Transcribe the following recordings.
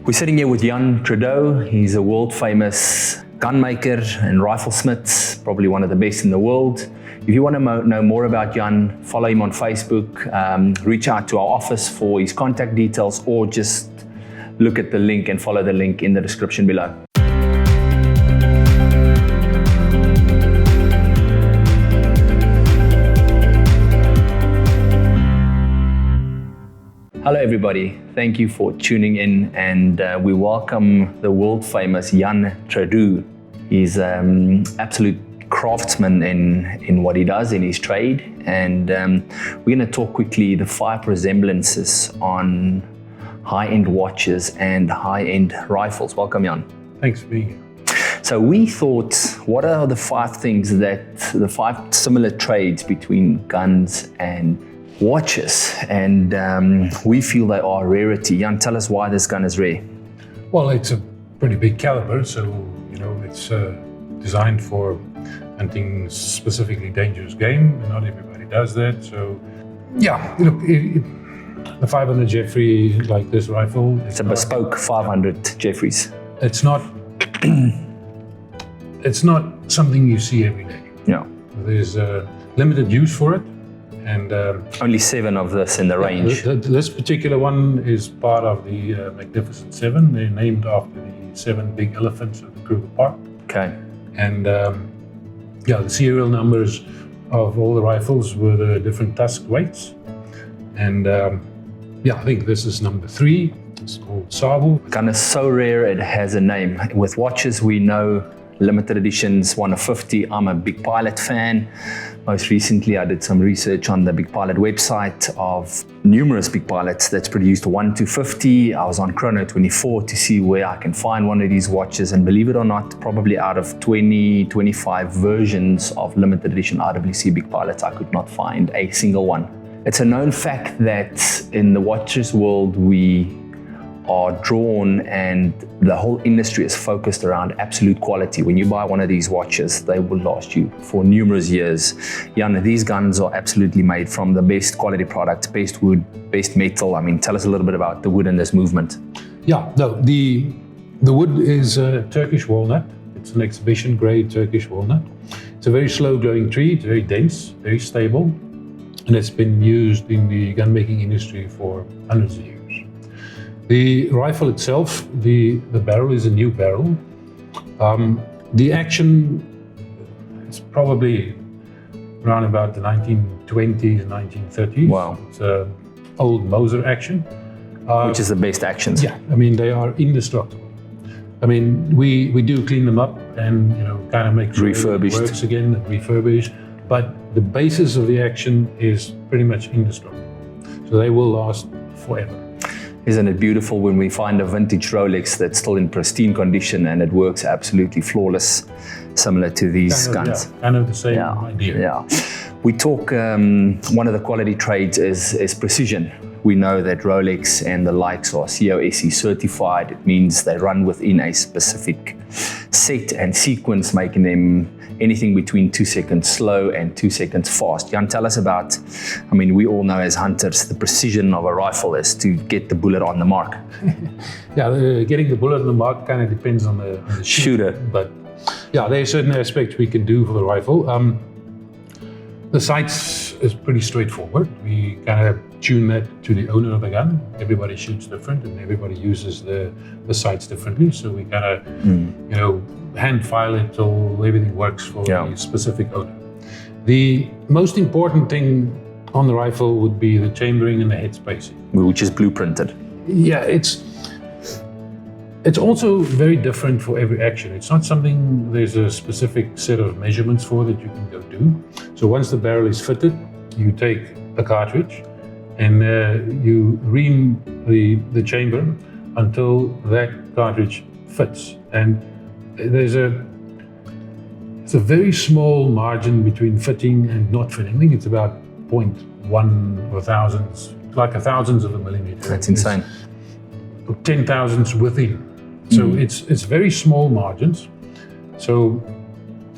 We're sitting here with Johan Tredoux. He's a world famous gunmaker and riflesmith, probably one of the best in the world. If you want to know more about Johan, follow him on Facebook, reach out to our office for his contact details, or just look at the link and follow the link in the description below. Hello everybody, thank you for tuning in, and we welcome the world famous Johan Tredoux. He's absolute craftsman in what he does in his trade, and we're going to talk quickly the 5 resemblances on high-end watches and high-end rifles. Welcome, Johan. Thanks for being here. So we thought, what are the 5 things the 5 similar trades between guns and watches, and we feel they are a rarity. Johan, tell us why this gun is rare. Well, it's a pretty big caliber, so it's designed for hunting specifically dangerous game, and not everybody does that. So, yeah, look, the 500 Jeffrey, like this rifle, it's a bespoke 500 Jeffries. It's not. It's not something you see every day. Yeah, there's limited use for it. And only 7 of this in the range. This particular one is part of the Magnificent 7. They're named after the 7 big elephants of the Kruger Park. Okay. And the serial numbers of all the rifles were the different tusk weights. And I think this is number 3. It's called Sable. Gun is so rare it has a name. With watches we know limited editions, 1 of 50. I'm a Big Pilot fan. Most recently, I did some research on the Big Pilot website of numerous Big Pilots that's produced 1 to 50. I was on Chrono 24 to see where I can find one of these watches, and believe it or not, probably out of 20, 25 versions of limited edition RWC Big Pilots, I could not find a single one. It's a known fact that in the watches world, we are drawn, and the whole industry is focused around absolute quality. When you buy one of these watches, they will last you for numerous years. Johan, these guns are absolutely made from the best quality product, best wood, best metal. I mean, tell us a little bit about the wood in this movement. Yeah, no, the wood is Turkish walnut. It's an exhibition grade Turkish walnut. It's a very slow growing tree, it's very dense, very stable, and it's been used in the gun making industry for hundreds of years. The rifle itself, the barrel is a new barrel. The action is probably around about the 1920s, 1930s. Wow. It's old Moser action. Which is the best actions. Yeah, I mean, they are indestructible. I mean, we do clean them up and, kind of make sure refurbished. It works again, and refurbished. But the basis of the action is pretty much indestructible. So they will last forever. Isn't it beautiful when we find a vintage Rolex that's still in pristine condition and it works absolutely flawless, similar to these guns? Yeah, kind of the same idea. Yeah. We talk, one of the quality trades is precision. We know that Rolex and the likes are COSC certified. It means they run within a specific set and sequence, making them anything between 2 seconds slow and 2 seconds fast. Johan, tell us about, we all know as hunters, the precision of a rifle is to get the bullet on the mark. Getting the bullet on the mark kind of depends on the shooter. But yeah, there are certain aspects we can do for the rifle. The sights is pretty straightforward. We kind of tune that to the owner of the gun. Everybody shoots different and everybody uses the sights differently. So we kind of, hand file it till everything works for the specific owner. The most important thing on the rifle would be the chambering and the head spacing, which is blueprinted. Yeah, it's also very different for every action. It's not something there's a specific set of measurements for that you can go do. So once the barrel is fitted, you take a cartridge and you ream the chamber until that cartridge fits. And there's a very small margin between fitting and not fitting. I think it's about 0.1 or thousandths, like a thousandth of a millimeter. That's insane. 10 thousandths within. So it's very small margins. So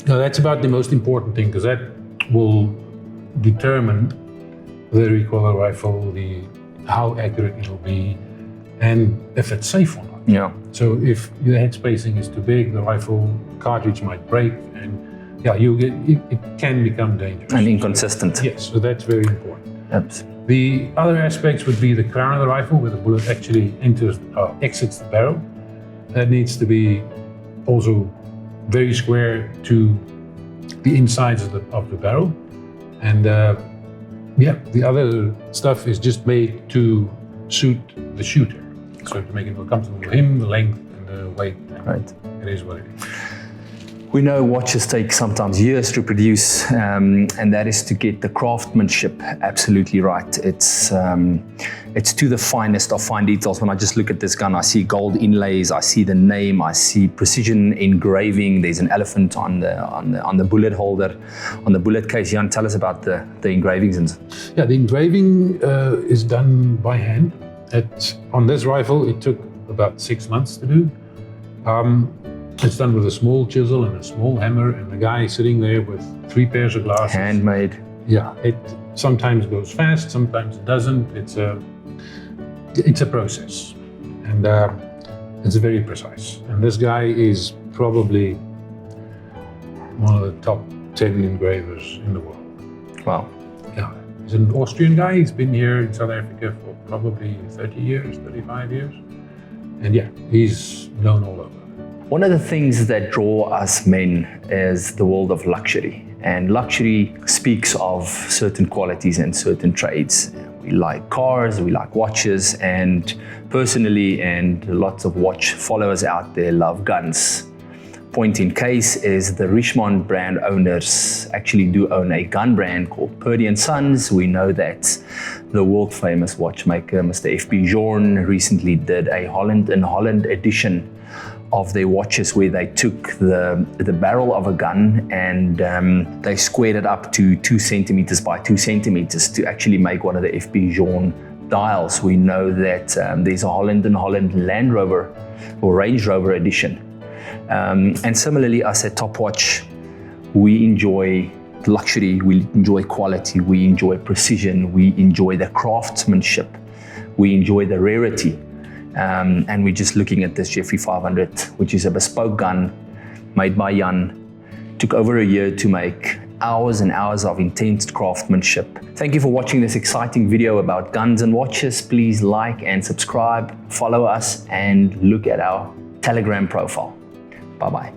that's about the most important thing, because that will determine the recoil rifle, how accurate it will be, and if it's safe or not. Yeah. So if the head spacing is too big, the rifle cartridge might break, and it can become dangerous. And inconsistent. Yes, so that's very important. Absolutely. The other aspects would be the crown of the rifle, where the bullet actually exits the barrel. That needs to be also very square to the insides of the barrel. And the other stuff is just made to suit the shooter. So to make it more comfortable for him, the length and the weight. Right. It is what it is. We know watches take sometimes years to produce, and that is to get the craftsmanship absolutely right. It's to the finest of fine details. When I just look at this gun, I see gold inlays, I see the name, I see precision engraving. There's an elephant on the bullet holder, on the bullet case. Jan, tell us about the engravings. Yeah, the engraving is done by hand. On this rifle, it took about 6 months to do. It's done with a small chisel and a small hammer, and the guy sitting there with 3 pairs of glasses. Handmade. Yeah, it sometimes goes fast, sometimes it doesn't. It's a process, and it's very precise. And this guy is probably one of the top 10 engravers in the world. Wow. Yeah, he's an Austrian guy. He's been here in South Africa for probably 30 years, 35 years. And yeah, he's known all over. One of the things that draw us men is the world of luxury. And luxury speaks of certain qualities and certain trades. We like cars, we like watches, and personally, and lots of watch followers out there love guns. Point in case is the Richemont brand owners actually do own a gun brand called Purdy & Sons. We know that the world famous watchmaker, Mr. F.B. Johan, recently did a Holland & Holland edition of their watches where they took the barrel of a gun and they squared it up to 2 centimeters by 2 centimeters to actually make one of the F.B. Johan dials. We know that there's a Holland & Holland Land Rover or Range Rover edition. And similarly, us at Topwatch, we enjoy luxury, we enjoy quality, we enjoy precision, we enjoy the craftsmanship, we enjoy the rarity. And we're just looking at this Jeffrey 500, which is a bespoke gun made by Jan. Took over a year to make, hours and hours of intense craftsmanship. Thank you for watching this exciting video about guns and watches. Please like and subscribe, follow us, and look at our Telegram profile. Bye-bye.